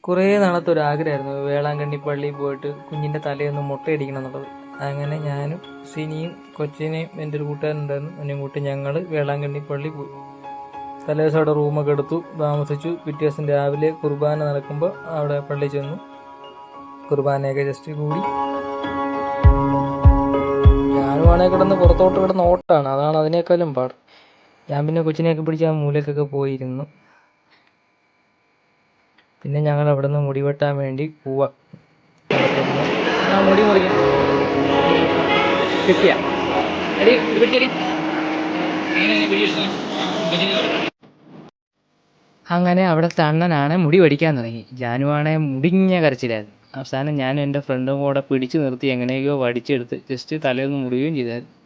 കുറേ നാളത്തെ ഒരു ആഗ്രഹമായിരുന്നു വേളാങ്കണ്ണി പള്ളിയിൽ പോയിട്ട് കുഞ്ഞിൻ്റെ തലയൊന്ന് മുട്ടയടിക്കണം എന്നുള്ളത്. അങ്ങനെ ഞാനും സിനിയും കൊച്ചിനെയും എൻ്റെ ഒരു കൂട്ടുകാരനുണ്ടായിരുന്നു എന്നെയും കൂട്ടി ഞങ്ങൾ വേളാങ്കണ്ണി പള്ളി പോയി. തലേദിവസം അവിടെ റൂമൊക്കെ എടുത്തു, താമസിച്ചു. പിറ്റേ ദിവസം രാവിലെ കുർബാന നടക്കുമ്പോൾ അവിടെ പള്ളി ചെന്നു. കുർബാനയൊക്കെ ജസ്റ്റ് കൂടി. ഞാനുമാണെ കിടന്ന് പുറത്തോട്ട് കിടന്ന് ഓട്ടാണ്, അതാണ് അതിനേക്കാളും പാട്. ഞാൻ പിന്നെ കൊച്ചിനെയൊക്കെ പിടിച്ച് ആ മൂലക്കൊക്കെ പോയിരുന്നു. പിന്നെ ഞങ്ങൾ അവിടെ നിന്ന് മുടി വെട്ടാൻ വേണ്ടി പോവാ. ആ മുടി മുറിക്കാം കിട്ടിയ അങ്ങനെ അവിടുത്തെ അണ്ണനാണ് മുടി പഠിക്കാൻ തുടങ്ങി. ജാനുവാണെ മുടിഞ്ഞ കരച്ചിലായിരുന്നു. അവസാനം ഞാനും എൻ്റെ ഫ്രണ്ടും കൂടെ പിടിച്ചു നിർത്തി എങ്ങനെയൊക്കെയോ വടിച്ചെടുത്ത് ജസ്റ്റ് തലയൊന്ന് മുടിയുകയും ചെയ്തായിരുന്നു.